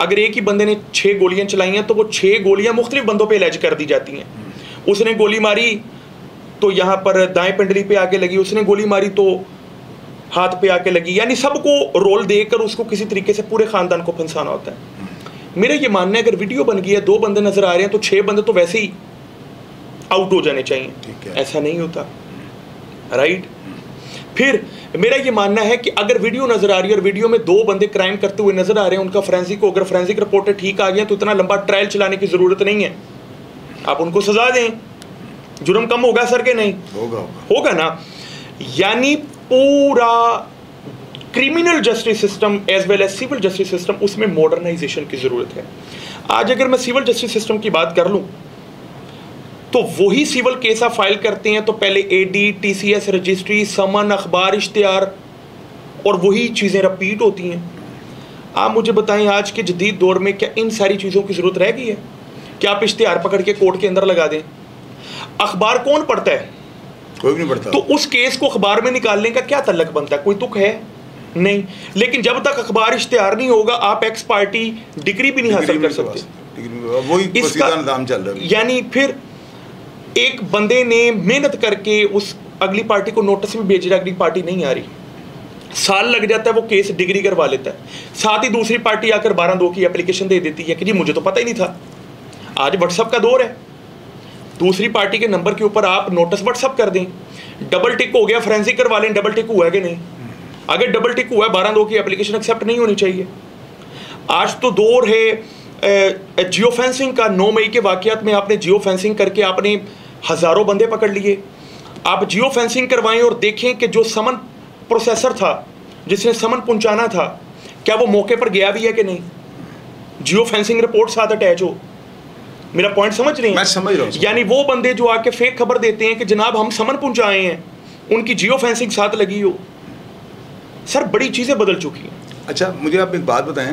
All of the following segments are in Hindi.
अगर एक ही बंदे ने 6 गोलियां चलाई हैं तो वो 6 गोलियां मुख्तलिफ बंदों पे अलर्ज कर दी जाती हैं। उसने गोली मारी तो यहाँ पर दाएं पिंडली पे आके लगी, उसने गोली मारी तो हाथ पे आके लगी, यानी सबको रोल देकर उसको किसी तरीके से पूरे ख़ानदान को फंसाना होता है। मेरा ये मानना है अगर वीडियो बन गई है, 2 बंदे नज़र आ रहे हैं तो 6 बंदे तो वैसे ही आउट हो जाने चाहिए। ऐसा नहीं होता, राइट। फिर मेरा ये मानना है कि अगर वीडियो नज़र आ रही है और वीडियो में 2 बंदे क्राइम करते हुए नज़र आ रहे हैं, उनका फोरेंसिक को अगर फोरेंसिक रिपोर्टें ठीक आ गई तो इतना लंबा ट्रायल चलाने की ज़रूरत नहीं है। आप उनको सजा दें, जुर्म कम होगा सर के? नहीं होगा ना। यानी पूरा criminal justice system as well as civil justice system, उसमें मॉडर्नाइजेशन की ज़रूरत है। आज अगर मैं सिविल जस्टिस सिस्टम की बात कर लूँ तो वही सिविल केस आप फाइल करते हैं तो पहले एडी, टीसीएस, रजिस्ट्री, समन, अखबार, इश्तिहार और वही चीज़ें रिपीट होती हैं। आप मुझे बताएं आज के जदीद दौर में क्या इन सारी चीज़ों की ज़रूरत रह गई है? क्या आप इश्तिहार पकड़ के कोर्ट के अंदर लगा दें? अखबार कौन पढ़ता है? कोई नहीं पढ़ता। तो उस केस को अखबार में निकालने का क्या तल्लक बनता है? कोई तुक है? नहीं। लेकिन जब तक अखबार इश्तिहार नहीं होगा आप एक्स पार्टी डिग्री भी नहीं हासिल कर सकते। वही इसका निज़ाम चल रहा है। यानी फिर एक बंदे ने मेहनत करके उस अगली पार्टी को नोटिस में भेज रहा, अगली पार्टी नहीं आ रही, साल लग जाता है, वो केस डिग्री करवा लेता है। साथ ही दूसरी पार्टी आकर 12(2) की एप्लीकेशन दे देती है कि जी मुझे तो पता ही नहीं था। आज व्हाट्सअप का दौर है, दूसरी पार्टी के नंबर के ऊपर आप नोटिस व्हाट्सअप कर दें, डबल टिक हो गया, फोरेंसिक करवा लें, डबल टिक हुआ है कि नहीं? अगर डबल टिक हुआ है 12(2) की एप्लीकेशन एक्सेप्ट नहीं होनी चाहिए। आज तो दौर है जियो फेंसिंग का। 9 मई के वाकयात में आपने जियो फेंसिंग करके आपने हज़ारों बंदे पकड़ लिए। आप जियो फेंसिंग करवाएं और देखें कि जो समन प्रोसेसर था, जिसने समन पहुंचाना था, क्या वो मौके पर गया भी है कि नहीं? जियो फेंसिंग रिपोर्ट साथ अटैच हो। मेरा पॉइंट समझ रहे हैं? मैं समझ रहा हूं। यानी वो बंदे जो आके फेक खबर देते हैं कि जनाब हम समन पहुंचाए हैं, उनकी जियो फेंसिंग साथ लगी हो। सर बड़ी चीज़ें बदल चुकी हैं। अच्छा मुझे आप एक बात बताएं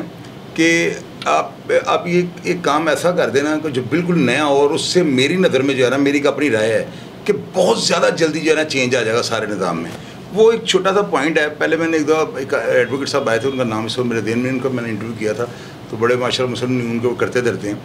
कि आप ये एक काम ऐसा कर देना कि जो बिल्कुल नया हो, और उससे मेरी नज़र में जो है ना, मेरी अपनी राय है कि बहुत ज़्यादा जल्दी जो है ना चेंज आ जाएगा सारे निज़ाम में। वो एक छोटा सा पॉइंट है। पहले मैंने एक एडवोकेट साहब आए थे, उनका नाम इस वक्त मेरे ध्यान में, उनका मैंने इंटरव्यू किया था, तो बड़े माशाल्लाह मुसलमान उनको करते धरते हैं।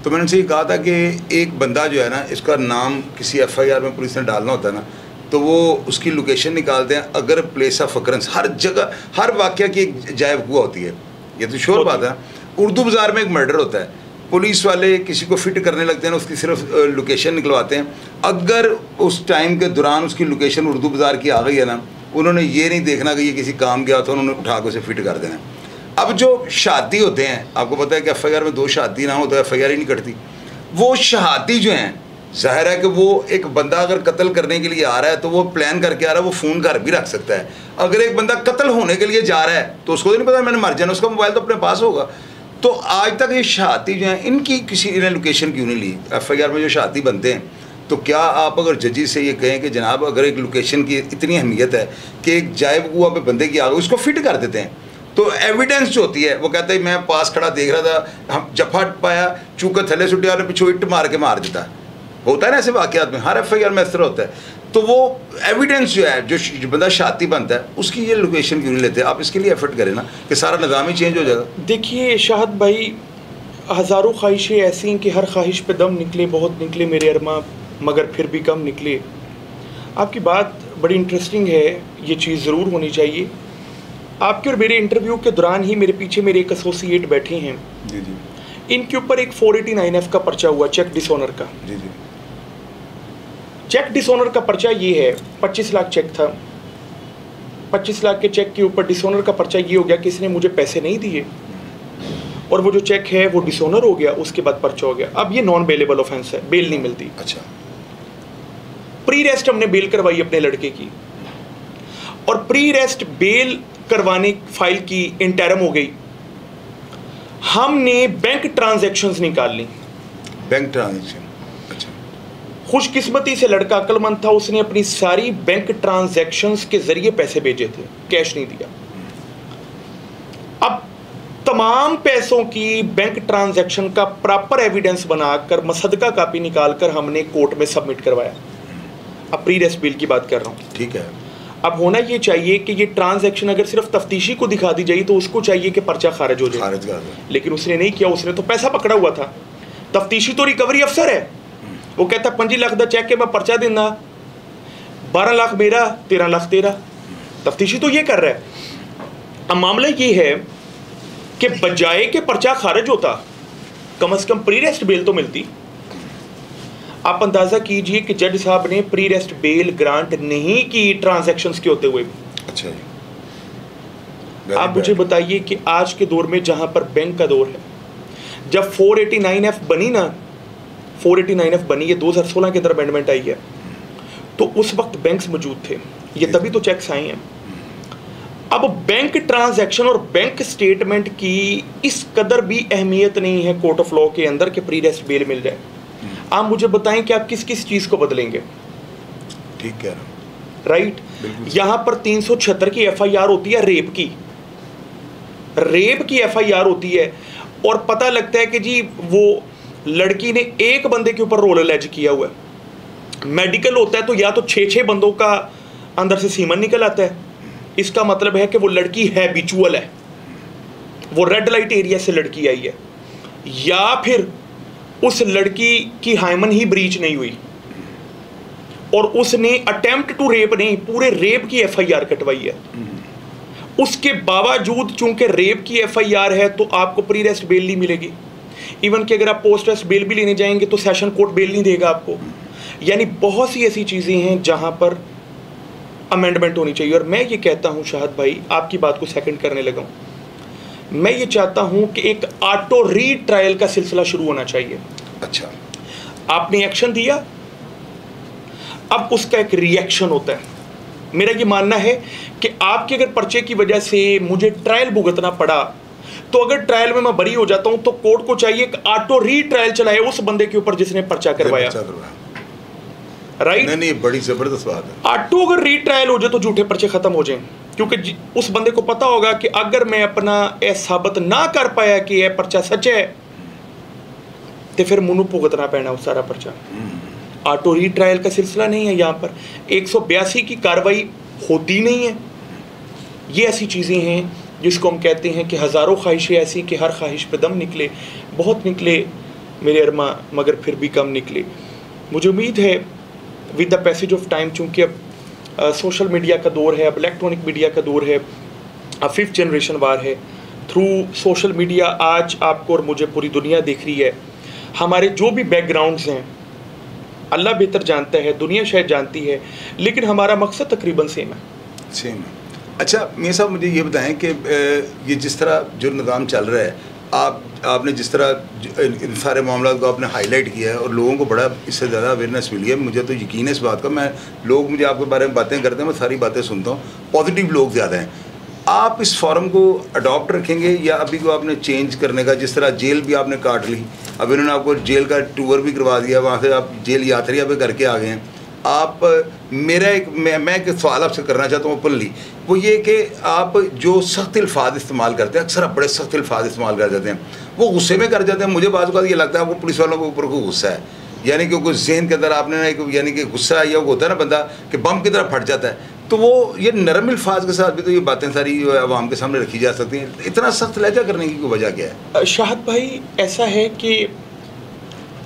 तो मैंने उनसे ये कहा था कि एक बंदा जो है ना, इसका नाम किसी FIR में पुलिस ने डालना होता है ना, तो वो उसकी लोकेशन निकालते हैं। अगर प्लेस ऑफ अकरेंस, हर जगह हर वाक़या की एक जायब हुआ होती है, ये तो श्योर बात है। उर्दू बाज़ार में एक मर्डर होता है, पुलिस वाले किसी को फिट करने लगते हैं, उसकी सिर्फ लोकेशन निकलवाते हैं। अगर उस टाइम के दौरान उसकी लोकेशन उर्दू बाज़ार की आ गई है ना, उन्होंने ये नहीं देखना कि ये किसी काम गया था, उन्होंने उठा के उसे फिट कर देना। अब जो शादी होते हैं, आपको पता है कि FIR में 2 शादी ना हो तो FIR ही नहीं कटती। वो शहादी जो हैं, ज़ाहिर है कि वो एक बंदा अगर कत्ल करने के लिए आ रहा है तो वो प्लान करके आ रहा है, वो फ़ोन घर भी रख सकता है। अगर एक बंदा कत्ल होने के लिए जा रहा है तो उसको तो नहीं पता मैंने मर जाना, उसका मोबाइल तो अपने पास होगा। तो आज तक ये शहादी जो हैं, इनकी किसी ने लोकेशन क्यों नहीं ली? FIR में जो शहादी बनते हैं, तो क्या आप अगर जजी से ये कहें कि जनाब अगर एक लोकेशन की इतनी अहमियत है कि एक जायब हुआ पे बंदे की आ गई, उसको फिट कर देते हैं, तो एविडेंस जो होती है वो कहता है मैं पास खड़ा देख रहा था, हम जफा पाया, चूका थले सुटिया ने पिछो इट मार के मार देता। होता है ना ऐसे वाक़यात में, हर FIR में इस तरह होता है। तो वो एविडेंस जो है, जो बंदा शाती बनता है, उसकी ये लोकेशन क्यों नहीं लेते? आप इसके लिए एफर्ट करें ना कि सारा निज़ाम ही चेंज हो जाएगा। देखिए शाहद भाई, हज़ारों ख्वाहिशें ऐसी हैं कि हर ख्वाहिश पे दम निकले, बहुत निकले मेरे अरमा, मगर फिर भी कम निकले। आपकी बात बड़ी इंटरेस्टिंग है, ये चीज़ ज़रूर होनी चाहिए। आपके और मेरे इंटरव्यू के दौरान ही मेरे पीछे मेरे एक एसोसिएट बैठे हैं जी जी, इनके ऊपर एक 489F का पर्चा हुआ, चेक डिसऑनर का। जी जी, चेक डिसऑनर का पर्चा ये है, 25 लाख चेक था, 25 लाख के चेक के ऊपर डिसऑनर का पर्चा ये हो गया कि इसने मुझे पैसे नहीं दिए और वो जो चेक है वो डिसऑनर हो गया, उसके बाद पर्चा हो गया। अब ये नॉन बेलेबल ऑफेंस है, बेल नहीं मिलती। अच्छा, प्री रेस्ट हमने बेल करवाई अपने लड़के की, और प्री रेस्ट बेल करवाने फाइल की इंटरम हो गई। हमने बैंक ट्रांजैक्शंस निकाल ली। बैंक ट्रांजैक्शन, अच्छा। खुशकिस्मती से लड़का अक्लमंद था, उसने अपनी सारी बैंक ट्रांजैक्शंस के जरिए पैसे भेजे थे, कैश नहीं दिया। अब तमाम पैसों की बैंक ट्रांजैक्शन का प्रॉपर एविडेंस बनाकर मसदका कापी निकालकर हमने कोर्ट में सबमिट करवाया। अब प्री रेस्ट बिल की बात कर रहा हूँ, ठीक है। अब होना ये चाहिए कि ये ट्रांजैक्शन अगर सिर्फ तफ्तीशी को दिखा दी जाए तो उसको चाहिए कि पर्चा खारिज हो जाए, लेकिन उसने नहीं किया। उसने तो पैसा पकड़ा हुआ था। तफ्तीशी तो रिकवरी अफसर है, वो कहता 5 लाख का चेक के मैं पर्चा देना, 12 लाख मेरा, 13 लाख तेरा। तफ्तीशी तो ये कर रहा है। अब मामला ये है कि बजाय के पर्चा खारिज होता, कम से कम प्री रेस्ट बेल तो मिलती। आप अंदाजा कीजिए कि जज साहब ने प्री रेस्ट बेल ग्रांट नहीं की ट्रांजैक्शंस के होते हुए। अच्छा जी। आप मुझे बताइए कि आज के दौर में जहां पर बैंक का दौर है, जब 489F बनी ना, 489F बनी, ये 2016 के अंदर अमेंडमेंट आई है, तो उस वक्त बैंक्स मौजूद थे, ये तभी तो चेक्स आए हैं। अब बैंक ट्रांजैक्शन और बैंक स्टेटमेंट की इस कदर भी अहमियत नहीं है कोर्ट ऑफ लॉ के अंदर कि प्री रेस्ट बेल मिल जाए। आप मुझे बताएं कि आप किस किस चीज को बदलेंगे? ठीक है, राइट। यहां पर 376 की FIR होती है, रेप की FIR होती है, और पता लगता है कि जी वो लड़की ने एक बंदे के ऊपर रोल एलेज किया हुआ है। मेडिकल होता है तो या तो 6 बंदों का अंदर से सीमन निकल आता है, इसका मतलब है कि वो लड़की हैबिचुअल है, वो रेड लाइट एरिया से लड़की आई है, या फिर उस लड़की की हाइमन ही ब्रीच नहीं हुई और उसने अटेम्प्ट टू रेप नहीं, पूरे रेप की FIR कटवाई है। उसके बावजूद चूंकि रेप की FIR है तो आपको प्री रेस्ट बेल नहीं मिलेगी। इवन कि अगर आप पोस्ट रेस्ट बेल भी लेने जाएंगे तो सेशन कोर्ट बेल नहीं देगा आपको। यानी बहुत सी ऐसी चीजें हैं जहां पर अमेंडमेंट होनी चाहिए। और मैं ये कहता हूं शाहद भाई, आपकी बात को सेकंड करने लगा हूं, मैं ये चाहता हूं कि एक ऑटो रीट्रायल का सिलसिला शुरू होना चाहिए। अच्छा, आपने एक्शन दिया, अब उसका एक रिएक्शन होता है। मेरा ये मानना है कि आपके अगर पर्चे की वजह से मुझे ट्रायल भुगतना पड़ा, तो अगर ट्रायल में मैं बरी हो जाता हूं तो कोर्ट को चाहिए कि ऑटो रीट्रायल चलाए उस बंदे के ऊपर जिसने पर्चा करवाया। राइट, नहीं, बड़ी जबरदस्त बात है। ऑटो अगर रीट्रायल हो जाए तो झूठे पर्चे खत्म हो जाए, क्योंकि उस बंदे को पता होगा कि अगर मैं अपना साबित ना कर पाया कि यह पर्चा सच है तो फिर मुनू भुगतना पैना उस सारा पर्चा। ऑटो रीट्रायल का सिलसिला नहीं है यहाँ पर, 182 की कार्रवाई होती नहीं है। ये ऐसी चीज़ें हैं जिसको हम कहते हैं कि हज़ारों ख्वाहिशें ऐसी कि हर ख्वाहिश पे दम निकले। बहुत निकले मेरे अरमा, मगर फिर भी कम निकले। मुझे उम्मीद है with the passage of time, चूँकि अब सोशल मीडिया का दौर है, अब इलेक्ट्रॉनिक मीडिया का दौर है, अब 5th जनरेशन वार है, थ्रू सोशल मीडिया आज आपको और मुझे पूरी दुनिया देख रही है। हमारे जो भी बैकग्राउंड्स हैं अल्लाह बेहतर जानता है, दुनिया शायद जानती है, लेकिन हमारा मकसद तकरीबन सेम है। अच्छा मियां साहब, मुझे ये बताएं कि ये जिस तरह जो निज़ाम चल रहा है, आपने जिस तरह इन सारे मामलों को आपने हाईलाइट किया है और लोगों को बड़ा इससे ज़्यादा अवेयरनेस मिली है, मुझे तो यकीन है इस बात का। लोग मुझे आपके बारे में बातें करते हैं, मैं सारी बातें सुनता हूँ, पॉजिटिव लोग ज़्यादा हैं। आप इस फॉर्म को अडॉप्ट रखेंगे या अभी को आपने चेंज करने का, जिस तरह जेल भी आपने काट ली, अब इन्होंने आपको जेल का टूर भी करवा दिया, वहाँ से आप जेल यात्रिया पे करके आ गए हैं। आप मैं एक सवाल आपसे करना चाहता हूँ ओपनली, वो ये कि आप जो सख्त अल्फाज इस्तेमाल करते हैं, अक्सर आप बड़े सख्त अल्फाज इस्तेमाल कर जाते हैं, वो गुस्से में कर जाते हैं। मुझे बात ये लगता है आपको पुलिस वालों के ऊपर कोई गुस्सा है, यानी कि कुछ जहन के अंदर आपने एक यानी कि गुस्सा या होता है ना बंदा कि बम की तरह फट जाता है, तो वो ये नरम अल्फाज के साथ भी तो ये बातें सारी आवाम के सामने रखी जा सकती हैं। इतना सख्त लहजा करने की कोई वजह क्या है? शाहद भाई, ऐसा है कि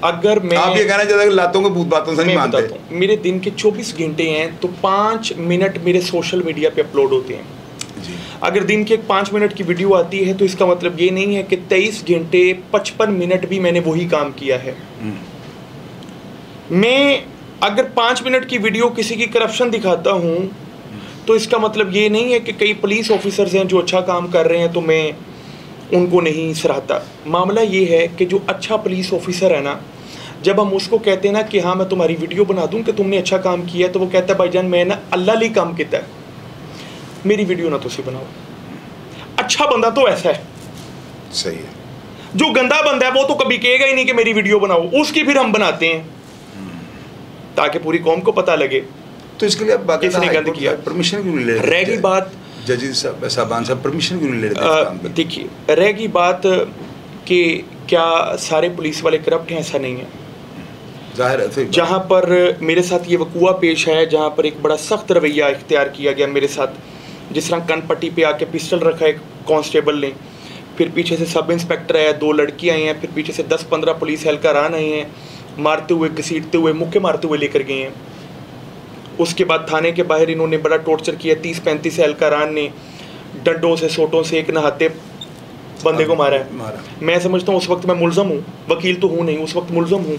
अगर मैं, आप ये कहना चाहते हैं कि लातों के भूत बातों से नहीं मानते? मेरे दिन के 24 घंटे हैं तो 5 मिनट मेरे सोशल मीडिया पे अपलोड होते हैं जी। अगर दिन की एक 5 मिनट की वीडियो आती है तो इसका मतलब ये नहीं है कि 23 घंटे 55 मिनट भी मैंने वही काम किया है। मैं अगर 5 मिनट की वीडियो किसी की करप्शन दिखाता हूँ तो इसका मतलब ये नहीं है कि कई पुलिस ऑफिसर्स हैं जो अच्छा काम कर रहे हैं तो मैं उनको नहीं सराहता। मामला ये है कि जो अच्छा पुलिस ऑफिसर है ना, जब हम उसको कहते हैं ना कि हाँ मैं तुम्हारी वीडियो बना दूँ कि तुमने अच्छा काम किया, तो वो कहता है भाईजान मैं ना अल्लाह लिए काम किया है, मेरी वीडियो ना तुसी बनाओ। अच्छा बंदा तो ऐसा है, सही है। जो गंदा बंदा है वो तो कभी कहेगा ही नहीं कि मेरी वीडियो बनाओ, उसकी फिर हम बनाते हैं ताकि पूरी कौम को पता लगे। तो इसके लिए आप किसने गंद किया, परमिशन क्यों नहीं ले रहे? रहेगी बात जजेस साहबान साहब परमिशन क्यों नहीं ले रहे? देखिए, रहेगी बात कि क्या सारे पुलिस वाले करप्ट हैं, ऐसा नहीं है। जाहिर है सही। जहाँ पर मेरे साथ ये वकूआ पेश है, जहाँ पर एक बड़ा सख्त रवैया इख्तियार किया गया मेरे साथ। जिस तरह कनपट्टी पे आके पिस्टल रखा एक कांस्टेबल ने, फिर पीछे से सब इंस्पेक्टर आया, 2 लड़की आई हैं, फिर पीछे से 10-15 पुलिस एहलकारान आए हैं, मारते हुए, घसीटते हुए, मुक्के मारते हुए लेकर गए हैं। उसके बाद थाने के बाहर इन्होंने बड़ा टॉर्चर किया। 30-35 एहलकारान ने डंडों से, सोटों से, एक नहाते बंदे को मारा है। मैं समझता हूँ उस वक्त मैं मुल्ज़म हूँ, वकील तो हूँ नहीं, उस वक्त मुल्ज़म हूँ।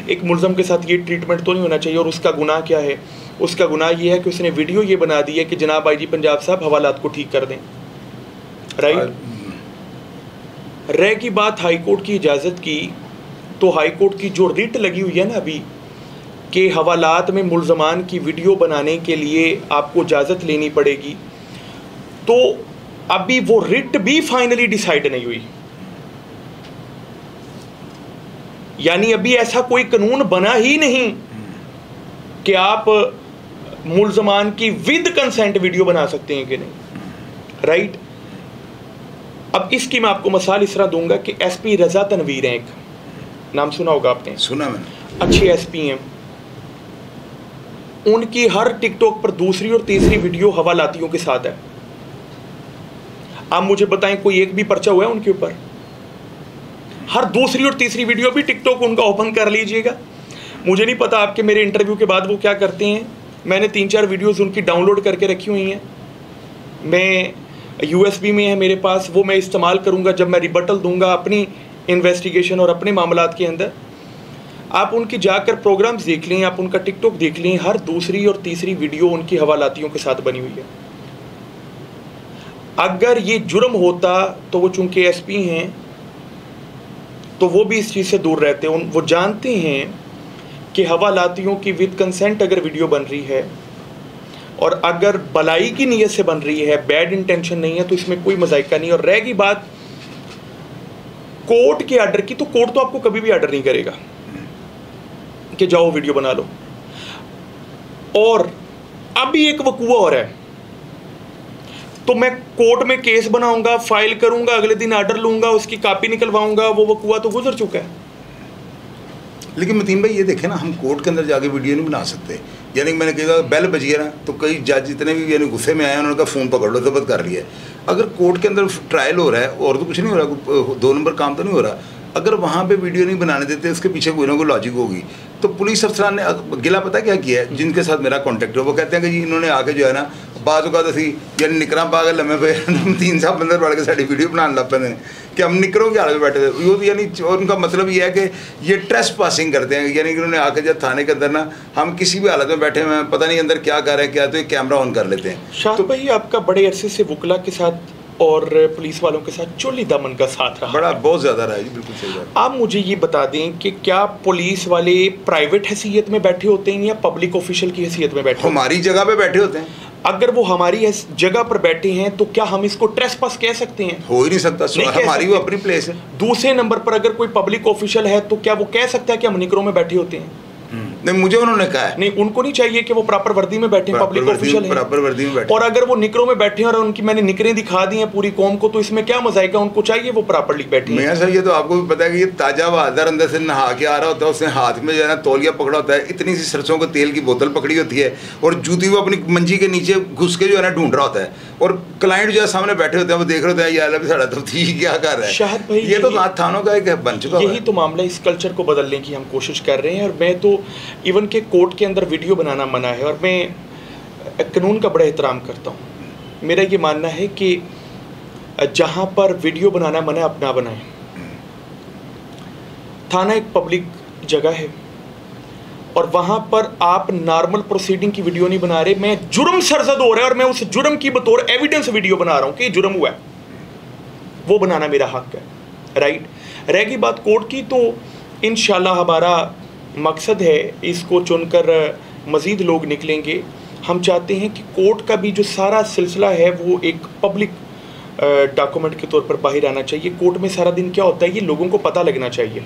एक मुल्ज़म के साथ ये ट्रीटमेंट तो नहीं होना चाहिए। और उसका गुनाह क्या है? उसका गुनाह ये है कि उसने वीडियो ये बना दी है कि जनाब IG पंजाब साहब हवालात को ठीक कर दें। राइट। रह की बात हाई कोर्ट की इजाज़त की, तो हाई कोर्ट की जो रिट लगी हुई है ना अभी कि हवालात में मुल्ज़मान की वीडियो बनाने के लिए आपको इजाज़त लेनी पड़ेगी, तो अभी वो रिट भी फाइनली डिसाइड नहीं हुई। यानी अभी ऐसा कोई कानून बना ही नहीं कि आप मुल्ज़मान की विद कंसेंट वीडियो बना सकते हैं कि नहीं। राइट। अब इसकी मैं आपको मिसाल इस तरह दूंगा कि SP रज़ा तनवीर हैं, एक नाम सुना होगा आपने? सुना मैंने। अच्छे SP हैं। उनकी हर टिकटॉक पर दूसरी और तीसरी वीडियो हवालातियों के साथ है। आप मुझे बताएं कोई एक भी पर्चा हुआ है उनके ऊपर? हर दूसरी और तीसरी वीडियो भी टिकटॉक उनका ओपन कर लीजिएगा। मुझे नहीं पता आपके मेरे इंटरव्यू के बाद वो क्या करते हैं। मैंने 3-4 वीडियोस उनकी डाउनलोड करके रखी हुई हैं, मैं USB में है मेरे पास, वो मैं इस्तेमाल करूंगा जब मैं रिबटल दूंगा अपनी इन्वेस्टिगेशन और अपने मामलात के अंदर। आप उनकी जाकर प्रोग्राम्स देख लें, आप उनका टिकटॉक देख लें, हर दूसरी और तीसरी वीडियो उनकी हवालातियों के साथ बनी हुई है। अगर ये जुर्म होता तो वो चूंकि SP हैं तो वो भी इस चीज़ से दूर रहते हैं। वो जानते हैं कि हवालातियों की विद कंसेंट अगर वीडियो बन रही है और अगर भलाई की नीयत से बन रही है, बैड इंटेंशन नहीं है, तो इसमें कोई मजाइका नहीं। और रहेगी बात कोर्ट के आर्डर की, तो कोर्ट तो आपको कभी भी आर्डर नहीं करेगा कि जाओ वीडियो बना लो। और अभी एक वकूआ और है, तो मैं कोर्ट में केस बनाऊंगा, फाइल करूंगा, अगले दिन आर्डर लूंगा, उसकी कॉपी निकलवाऊंगा, वो वकूआ तो गुजर चुका है। लेकिन मतीन भाई ये देखें ना, हम कोर्ट के अंदर जाके वीडियो नहीं बना सकते। यानी कि मैंने कहा बेल बजी है ना, तो कई जज जितने भी यानी गुस्से में आए उन्होंने कहा फ़ोन पकड़ लो, जब्त कर लिया। अगर कोर्ट के अंदर ट्रायल हो रहा है और तो कुछ नहीं हो रहा, 2 नंबर काम तो नहीं हो रहा, अगर वहाँ पे वीडियो नहीं बनाने देते, उसके पीछे कोई ना कोई लॉजिक होगी। तो पुलिस अफसरान ने गिला पता क्या किया है, जिनके साथ मेरा कॉन्टैक्ट है, वो कहते हैं कि जी इन्होंने आके जो है ना बाज़ औक़ात असी यानी निकरां पा के लम्बे पे 3 साल अंदर बढ़ के साड़ी वीडियो बनाने लग पैंदे कि हम निकरों के हाल में बैठे थे। वो यानी उनका मतलब ये है कि ये ट्रेस पासिंग करते हैं, यानी कि उन्होंने आके जब थाने के अंदर ना हम किसी भी हालत में बैठे हुए हैं, पता नहीं अंदर क्या कर रहे हैं क्या, तो एक कैमरा ऑन कर लेते हैं। शाह भाई आपका बड़े अरसे से वकला के साथ और पुलिस वालों के साथ चोली दामन का साथ रहा, बड़ा बहुत ज़्यादा रहा है जी। बिल्कुल सही बात। आप मुझे ये बता दें कि क्या पुलिस वाले प्राइवेट हैसियत में बैठे होते हैं या पब्लिक ऑफिशियल की हैसियत में बैठे? हमारी जगह पे बैठे होते हैं। अगर वो हमारी जगह पर बैठे हैं तो क्या हम इसको ट्रेसपास कह सकते हैं? हो ही नहीं सकता, हमारी वो अपनी प्लेस है। दूसरे नंबर पर अगर कोई पब्लिक ऑफिशियल है तो क्या वो कह सकता है कि हम निकरों में बैठे होते हैं? नहीं, मुझे उन्होंने कहा है नहीं, उनको नहीं चाहिए कि वो प्रॉपर वर्दी में बैठे, पब्लिक ऑफिशियल है, प्रॉपर वर्दी में बैठे। और अगर वो निकरों में बैठे हैं और उनकी मैंने निकरें दिखा दी हैं पूरी कौम को, तो इसमें क्या मजाइका? उनको चाहिए वो प्रॉपर्ली बैठे। मियां साहब ये तो आपको भी पता है कि ये ताजा बहादुर अंदर से नहा के आ रहा होता है, उसने हाथ में जो है ना तौलिया पकड़ा होता है, इतनी सी सरसों को तेल की बोतल पकड़ी होती है और जूती वो अपनी मंजी के नीचे घुस के जो है ना ढूंढ रहा होता है, और क्लाइंट जो है सामने बैठे होते हैं, वो देख रहे होते हैं यार अभी साड़ा तफ्तीश क्या कर रहा है। शाहद भाई ये तो थानों का एक बन चुका है। यही तो मामला, इस कल्चर को बदलने की हम कोशिश कर रहे हैं। और मैं तो इवन के कोर्ट के अंदर वीडियो बनाना मना है, और मैं कानून का बड़ा एहतराम करता हूँ। मेरा ये मानना है कि जहाँ पर वीडियो बनाना मना, अपना बनाएं। थाना एक पब्लिक जगह है और वहाँ पर आप नॉर्मल प्रोसीडिंग की वीडियो नहीं बना रहे। मैं जुर्म सरजद हो रहा है और मैं उस जुर्म की बतौर एविडेंस वीडियो बना रहा हूँ कि जुर्म हुआ है, वो बनाना मेरा हक है। राइट। रहेगी बात कोर्ट की, तो इंशाल्लाह हमारा मकसद है इसको चुनकर मज़ीद लोग निकलेंगे। हम चाहते हैं कि कोर्ट का भी जो सारा सिलसिला है वो एक पब्लिक डॉक्यूमेंट के तौर पर बाहर आना चाहिए। कोर्ट में सारा दिन क्या होता है ये लोगों को पता लगना चाहिए।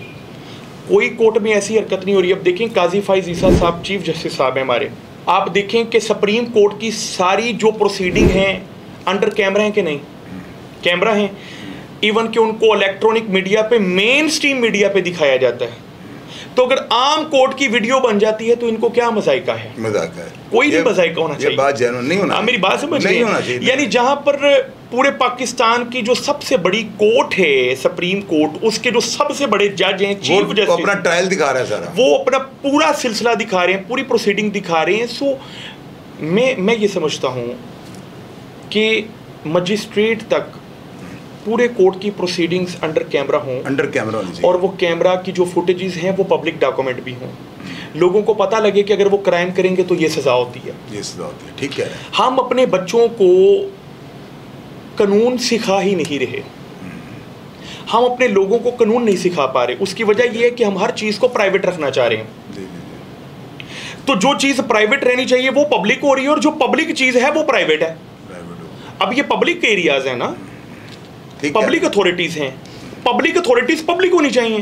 कोई कोर्ट में ऐसी हरकत नहीं हो रही। अब देखें काजी फाइज ईसा साहब चीफ जस्टिस साहब हैं हमारे, आप देखें कि सुप्रीम कोर्ट की सारी जो प्रोसीडिंग हैं अंडर कैमरा हैं कि नहीं? कैमरा हैं। इवन कि उनको इलेक्ट्रॉनिक मीडिया पे, मेन स्ट्रीम मीडिया पे दिखाया जाता है। तो अगर आम कोर्ट की वीडियो बन जाती है तो इनको क्या मजाइका है? मजाक है, कोई नहीं मजाइका होना चाहिए। ये बात जेन्युइन नहीं होना, मेरी बात समझ नहीं होना चाहिए। यानी जहां पर पूरे पाकिस्तान की जो सबसे बड़ी कोर्ट है सुप्रीम कोर्ट, उसके जो सबसे बड़े जज हैं, चीफ जस्टिस, अपना ट्रायल दिखा रहा है सारा, वो अपना पूरा सिलसिला दिखा रहे हैं, पूरी प्रोसीडिंग दिखा रहे हैं। सो मैं ये समझता हूँ कि मजिस्ट्रेट तक पूरे कोर्ट की प्रोसीडिंग्स अंडर कैमरा हों, अंडर कैमरा होनी चाहिए, और वो कैमरा की जो फुटेजेस हैं वो पब्लिक डॉक्यूमेंट भी हों। लोगों को पता लगे कि अगर वो क्राइम करेंगे तो ये सज़ा होती है, ये सज़ा होती है। ठीक है, हम अपने बच्चों को कानून सिखा ही नहीं रहे, हम अपने लोगों को कानून नहीं सिखा पा रहे। उसकी वजह यह है कि हम हर चीज़ को प्राइवेट रखना चाह रहे हैं। तो जो चीज़ प्राइवेट रहनी चाहिए वो पब्लिक हो रही है, और जो पब्लिक चीज़ है वो प्राइवेट है। अब ये पब्लिक एरियाज है ना, पब्लिक अथॉरिटीज हैं, पब्लिक अथॉरिटीज पब्लिक होनी चाहिए,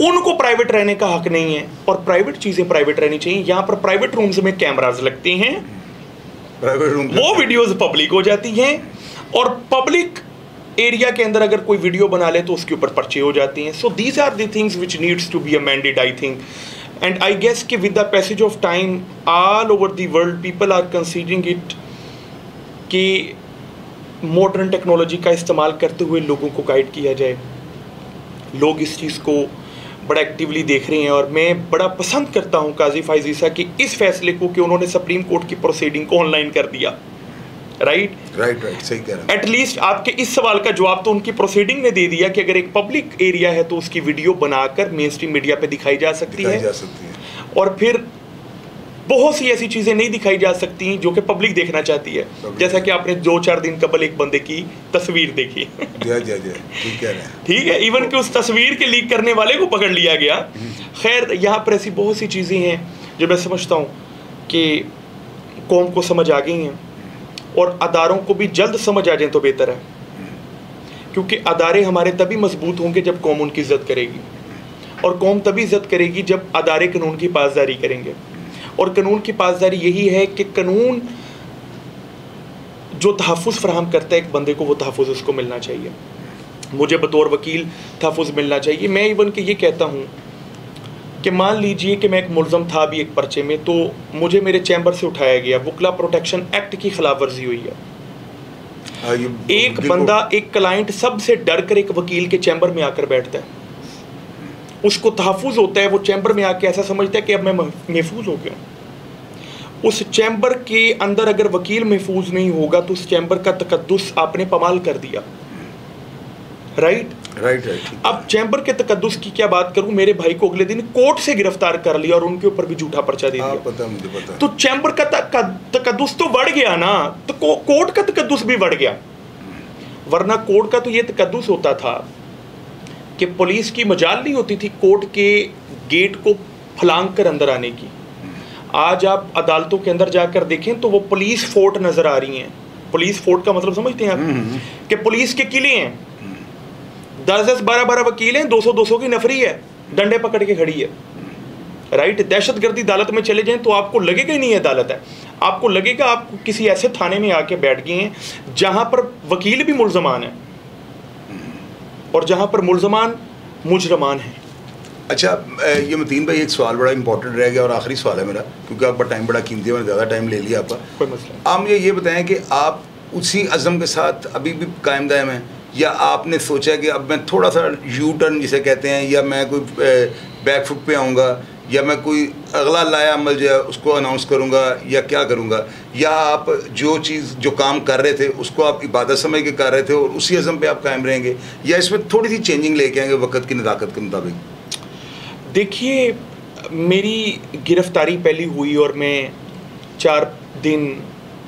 उनको प्राइवेट रहने का हक नहीं है, और प्राइवेट चीजें प्राइवेट रहनी चाहिए। यहां पर प्राइवेट रूम्स में कैमरास लगते हैं, प्राइवेट रूम वो वीडियोस पब्लिक हो जाती हैं, और पब्लिक एरिया के अंदर अगर कोई वीडियो बना ले तो उसके ऊपर पर्चे हो जाती हैं। So these are the things which needs to be amended, I think, and I guess कि with the passage of time all over the world people are considering it कि मॉडर्न टेक्नोलॉजी का इस्तेमाल करते हुए लोगों को गाइड किया जाए। लोग इस चीज़ को बड़ा एक्टिवली देख रहे हैं, और मैं बड़ा पसंद करता हूं काजी फाइज ईसा कि इस फैसले को कि उन्होंने सुप्रीम कोर्ट की प्रोसीडिंग को ऑनलाइन कर दिया। राइट, सही कह रहे हैं। एटलीस्ट आपके इस सवाल का जवाब तो उनकी प्रोसीडिंग ने दे दिया कि अगर एक पब्लिक एरिया है तो उसकी वीडियो बनाकर मेन स्ट्रीम मीडिया पे दिखाई जा सकती है, और फिर बहुत सी ऐसी चीज़ें नहीं दिखाई जा सकती जो कि पब्लिक देखना चाहती है, जैसा कि आपने 2-4 दिन कबल एक बंदे की तस्वीर देखी। ठीक है, इवन कि उस तस्वीर के लीक करने वाले को पकड़ लिया गया। खैर, यहाँ पर ऐसी बहुत सी चीज़ें हैं जो मैं समझता हूँ कि कौम को समझ आ गई हैं, और अदारों को भी जल्द समझ आ जाए तो बेहतर है, क्योंकि अदारे हमारे तभी मजबूत होंगे जब कौम उनकी इज्जत करेगी, और कौम तभी इज्जत करेगी जब अदारे कानून की पासदारी करेंगे। और कानून की पासदारी यही है कि कानून जो तहफ़्फ़ुज़ फराहम करता है एक बंदे को, वो तहफ़्फ़ुज़ उसको मिलना चाहिए। मुझे बतौर वकील तहफ़्फ़ुज़ मिलना चाहिए। मैं इवन कि ये कहता हूँ कि मान लीजिए कि मैं एक मुल्ज़म था भी एक पर्चे में, तो मुझे मेरे चैम्बर से उठाया गया, वकला प्रोटेक्शन एक्ट की खिलाफ वर्जी हुई है। एक बंदा, एक क्लाइंट सबसे डर कर एक वकील के चैम्बर में आकर बैठता है, उसको तहफ़्फ़ुज़ होता है, वो चैम्बर में आके ऐसा समझता है कि अब मैं महफूज हो गया। उस चैम्बर के अंदर अगर वकील महफूज नहीं होगा तो उस चैम्बर का तकद्दुस आपने पमाल कर दिया। राइट। अब चैम्बर के तकद्दुस की क्या बात करूं, मेरे भाई को अगले दिन कोर्ट से गिरफ्तार कर लिया और उनके ऊपर भी झूठा पर्चा दे दिया। मुझे पता। तो चैम्बर का तकद्दुस तो बढ़ गया ना, तो कोर्ट का तकद्दुस भी बढ़ गया। वरना कोर्ट का तो ये तकद्दुस होता था कि पुलिस की मजाल नहीं होती थी कोर्ट के गेट को फलांग कर अंदर आने की। आज आप अदालतों के अंदर जाकर देखें तो वो पुलिस फोर्ट नजर आ रही हैं। पुलिस फोर्ट का मतलब समझते हैं आप, कि पुलिस के किले हैं, 10-10, 12-12 वकील हैं, 200-200 की नफरी है, डंडे पकड़ के खड़ी है। राइट। दहशतगर्दी अदालत में चले जाएं तो आपको लगेगा ही नहीं अदालत है, आपको लगेगा आप किसी ऐसे थाने में आके बैठ गए हैं जहां पर वकील भी मुल्ज़मान है और जहां पर मुल्ज़मान मुजरमान है। अच्छा, ये मतीन भाई, एक सवाल बड़ा इंपॉर्टेंट रह गया और आखिरी सवाल है मेरा, क्योंकि आपका टाइम बड़ा कीमती है, मैंने ज़्यादा टाइम ले लिया आपका। कोई मसला। आप मुझे ये बताएं कि आप उसी अज़म के साथ अभी भी कायम दायम हैं, या आपने सोचा कि अब मैं थोड़ा सा यू टर्न जिसे कहते हैं, या मैं कोई बैक फुट पे आऊँगा, या मैं कोई अगला लाया अमल जो है उसको अनाउंस करूँगा, या क्या करूँगा, या आप जो चीज़ जो काम कर रहे थे उसको आप इबादत समझ के कर रहे थे और उसी अज़म पे आप कायम रहेंगे, या इसमें थोड़ी सी चेंजिंग लेके आएंगे वक्त की नज़ाकत के मुताबिक? देखिए, मेरी गिरफ़्तारी पहली हुई और मैं 4 दिन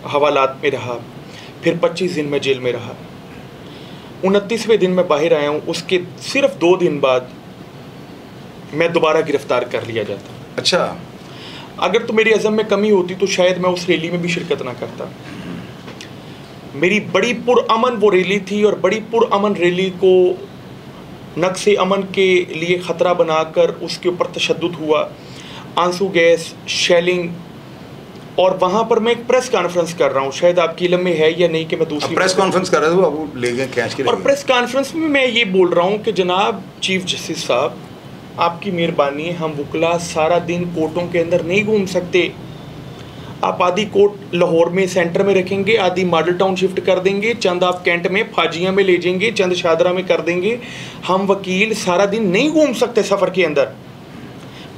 हवालात में रहा, फिर 25 दिन मैं जेल में रहा, 29वें दिन मैं बाहर आया हूँ। उसके सिर्फ 2 दिन बाद मैं दोबारा गिरफ़्तार कर लिया जाता। अच्छा। अगर तो मेरी अज़म में कमी होती तो शायद मैं उस रैली में भी शिरकत ना करता। मेरी बड़ी पुरअमन वो रैली थी, और बड़ी पुरअमन रैली को नक्शे अमन के लिए ख़तरा बनाकर उसके ऊपर तशद्दुद हुआ, आंसू गैस, शेलिंग, और वहाँ पर मैं एक प्रेस कॉन्फ्रेंस कर रहा हूँ, शायद आपकी इल्म में है या नहीं कि मैं दूसरी प्रेस कॉन्फ्रेंस कर रहे थे, आपको ले गए कैश के। और प्रेस कॉन्फ्रेंस में मैं ये बोल रहा हूँ कि जनाब चीफ जस्टिस साहब, आपकी मेहरबानी है, हम वकला सारा दिन कोर्टों के अंदर नहीं घूम सकते। आप आधी कोर्ट लाहौर में सेंटर में रखेंगे, आधी मॉडल टाउन शिफ्ट कर देंगे, चंद आप कैंट में फाजिया में ले जाएंगे, चंद शादरा में कर देंगे। हम वकील सारा दिन नहीं घूम सकते सफ़र के अंदर।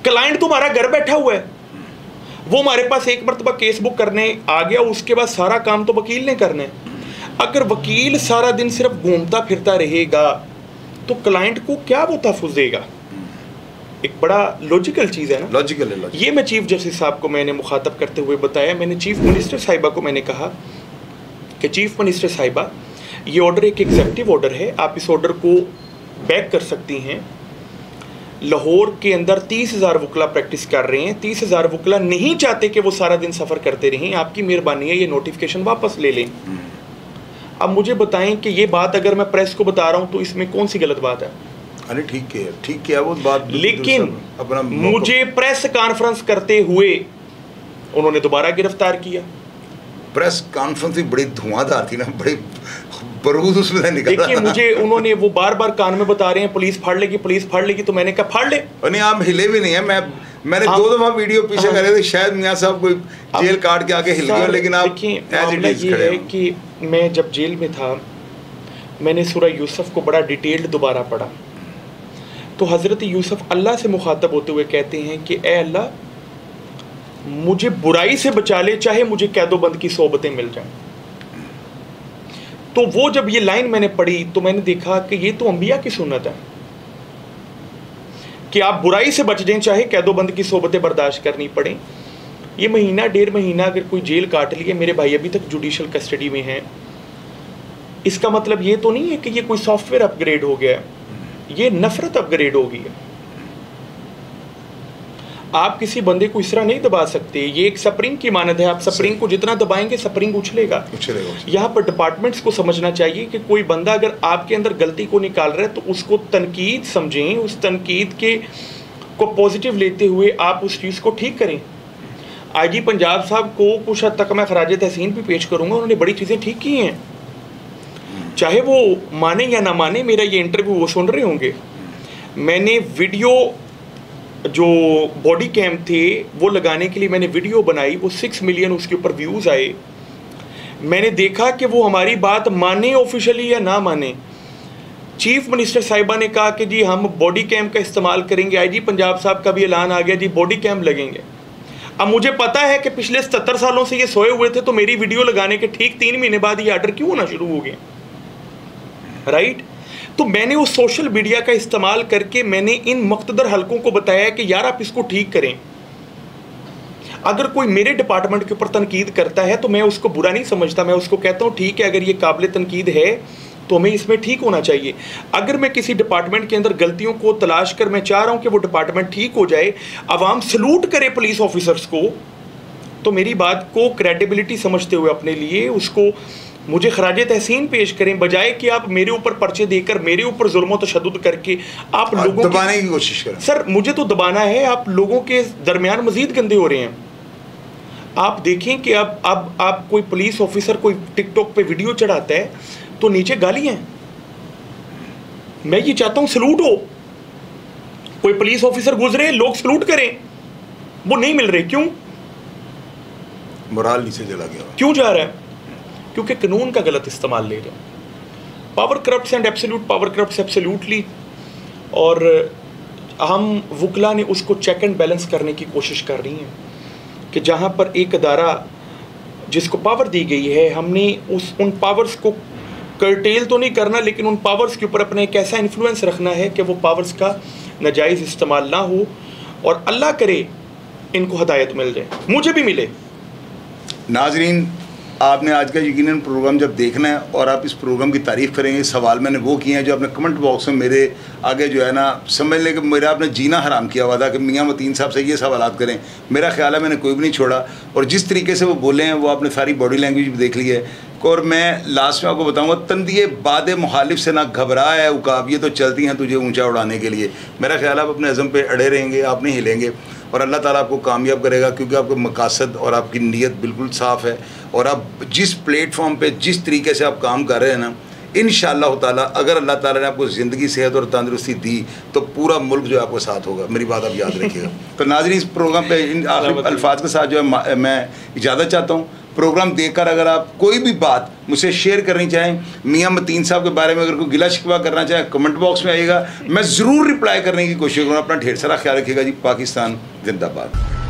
क्लाइंट तुम्हारा घर बैठा हुआ है, वो हमारे पास एक मरतबा केस बुक करने आ गया, उसके बाद सारा काम तो वकील ने करना है। अगर वकील सारा दिन सिर्फ घूमता फिरता रहेगा तो क्लाइंट को क्या वो तहफ़्फ़ुज़ देगा? एक बड़ा लॉजिकल चीज़ है ना। लॉजिकल है। ये मैं चीफ जस्टिस साहब को मैंने मुखातब करते हुए बताया। मैंने चीफ मिनिस्टर साहिबा को मैंने कहा कि चीफ मिनिस्टर साहिबा, ये ऑर्डर एक एग्जेक्टिव ऑर्डर है, आप इस ऑर्डर को बैक कर सकती हैं। लाहौर के अंदर 30,000 वकला प्रैक्टिस कर रहे हैं, 30,000 वकला नहीं चाहते कि वो सारा दिन सफ़र करते रहें। आपकी मेहरबानी है, ये नोटिफिकेशन वापस ले लें। अब मुझे बताएं कि ये बात अगर मैं प्रेस को बता रहा हूँ तो इसमें कौन सी गलत बात है? अरे ठीक है वो बात, लेकिन अपना मुझे प्रेस कॉन्फ्रेंस करते हुए उन्होंने दोबारा गिरफ्तार किया। प्रेस कॉन्फ्रेंस भी बड़ी धुआंधार थी ना, बड़ी बरूद उसमें से निकला। देखिए मुझे उन्होंने वो बार बार कान में बता रहे हैं पुलिस फाड़ लेगी, पुलिस फाड़ लेगी, तो मैंने कहा फाड़ ले। नहीं, आप हिले भी नहीं है। मैंने 2 दफ़ा वीडियो पीछे करे थे, शायद मियाँ साहब कोई जेल काट के आके हिल गए, लेकिन आप ये है कि मैं जब जेल में था मैंने सूरह यूसुफ को बड़ा डिटेल्ड दोबारा पढ़ा। तो हज़रत यूसुफ अल्लाह से मुखातब होते हुए कहते हैं कि ए अल्लाह मुझे बुराई से बचा ले, चाहे मुझे कैदोबंद की सोबतें मिल जाएं। तो वो जब ये लाइन मैंने पढ़ी तो मैंने देखा कि ये तो अंबिया की सुन्नत है कि आप बुराई से बच जाएं, चाहे कैदोबंद की सोबतें बर्दाश्त करनी पड़े। ये महीना 1.5 महीना अगर कोई जेल काट लिए, मेरे भाई अभी तक जुडिशल कस्टडी में हैं, इसका मतलब ये तो नहीं है कि ये कोई सॉफ्टवेयर अपग्रेड हो गया है, ये नफरत अपग्रेड हो गई है। आप किसी बंदे को इस तरह नहीं दबा सकते। ये एक स्प्रिंग की मानद है, आप स्प्रिंग को जितना दबाएंगे स्प्रिंग उछलेगा। यहाँ पर डिपार्टमेंट्स को समझना चाहिए कि कोई बंदा अगर आपके अंदर गलती को निकाल रहा है तो उसको तनकीद समझें, उस तनकीद के को पॉजिटिव लेते हुए आप उस चीज़ को ठीक करें। आईजी पंजाब साहब को कुछ हद तक मैं खराज तहसीन भी पेश करूँगा, उन्होंने बड़ी चीज़ें ठीक की हैं, चाहे वो माने या ना माने। मेरा ये इंटरव्यू वो सुन रहे होंगे। मैंने वीडियो जो बॉडी कैम थे वो लगाने के लिए मैंने वीडियो बनाई, वो 6 मिलियन उसके ऊपर व्यूज़ आए। मैंने देखा कि वो हमारी बात माने ऑफिशियली या ना माने। चीफ मिनिस्टर साहिबा ने कहा कि जी हम बॉडी कैम का इस्तेमाल करेंगे, आईजी पंजाब साहब का भी ऐलान आ गया जी बॉडी कैम लगेंगे। अब मुझे पता है कि पिछले 77 सालों से ये सोए हुए थे, तो मेरी वीडियो लगाने के ठीक 3 महीने बाद ये आर्डर क्यों होना शुरू हो गए, राइट? तो मैंने उस सोशल मीडिया का इस्तेमाल करके मैंने इन मुख्तदर हलकों को बताया कि यार आप इसको ठीक करें। अगर कोई मेरे डिपार्टमेंट के ऊपर तनकीद करता है तो मैं उसको बुरा नहीं समझता, मैं उसको कहता हूँ ठीक है, अगर ये काबिल तनकीद है तो हमें इसमें ठीक होना चाहिए। अगर मैं किसी डिपार्टमेंट के अंदर गलतियों को तलाश कर मैं चाह रहा हूँ कि वो डिपार्टमेंट ठीक हो जाए, आवाम सलूट करे पुलिस ऑफिसर्स को, तो मेरी बात को क्रेडिबिलिटी समझते हुए अपने लिए उसको मुझे खराज तहसीन पेश करें, बजाय कि आप मेरे ऊपर पर्चे देकर मेरे ऊपर जुल्म तशद्दुद करके आप लोगों दबाने की कोशिश करें। सर मुझे तो दबाना है, आप लोगों के दरमियान मजीद गंदे हो रहे हैं। आप देखें कि अब आप कोई पुलिस ऑफिसर कोई टिकटॉक पे वीडियो चढ़ाता है तो नीचे गालियाँ। मैं ये चाहता हूँ सलूट हो, कोई पुलिस ऑफिसर गुजरे लोग सलूट करें, वो नहीं मिल रहे। क्यों? मोराल नीचे चला गया। क्यों जा रहा है? क्योंकि कानून का गलत इस्तेमाल ले रहे हैं। Power corrupts and absolute power corrupts absolutely, और हम वकला ने उसको चेक एंड बैलेंस करने की कोशिश कर रही हैं कि जहाँ पर एक अदारा जिसको पावर दी गई है, हमने उन पावर्स को कर्टेल तो नहीं करना, लेकिन उन पावर्स के ऊपर अपने एक ऐसा इन्फ्लुएंस रखना है कि वो पावर्स का नाजायज़ इस्तेमाल ना हो, और अल्लाह करे इनको हदायत मिल जाए, मुझे भी मिले। नाजरीन, आपने आज का यकीनन प्रोग्राम जब देखना है और आप इस प्रोग्राम की तारीफ़ करेंगे, सवाल मैंने वो किए हैं जो आपने कमेंट बॉक्स में मेरे आगे जो है ना समझ लें कि मेरा आपने जीना हराम किया हुआ था कि मियाँ मतीन साहब से ये सवालात करें। मेरा ख्याल है मैंने कोई भी नहीं छोड़ा, और जिस तरीके से वो बोले हैं वो आपने सारी बॉडी लैंग्वेज भी देख ली है। और मैं लास्ट में आपको बताऊँगा, तंदिए बाद मुखालिफ से ना घबरा है उकाब, ये तो चलती हैं तुझे ऊँचा उड़ाने के लिए। मेरा ख्याल है आप अपने अज़म पर अड़े रहेंगे, आप नहीं हिलेंगे, और अल्लाह ताला आपको कामयाब करेगा, क्योंकि आपका मकासद और आपकी नीयत बिल्कुल साफ़ है। और आप जिस प्लेटफॉर्म पे जिस तरीके से आप काम कर रहे हैं ना, इंशाअल्लाह ताला अगर अल्लाह ताला ने आपको ज़िंदगी, सेहत और तंदुरुस्ती दी तो पूरा मुल्क जो है आपको साथ होगा। मेरी बात आप याद रखिएगा। तो नाज़रीन, इस प्रोग्राम पे इन आखिरी अल्फाज के साथ जो है मैं इजाज़त चाहता हूँ। प्रोग्राम देखकर अगर आप कोई भी बात मुझसे शेयर करनी चाहें, मियां मतीन साहब के बारे में अगर कोई गिला शिकवा करना चाहें, कमेंट बॉक्स में आइएगा, मैं ज़रूर रिप्लाई करने की कोशिश करूँगा। अपना ढेर सारा ख्याल रखिएगा जी। पाकिस्तान जिंदाबाद।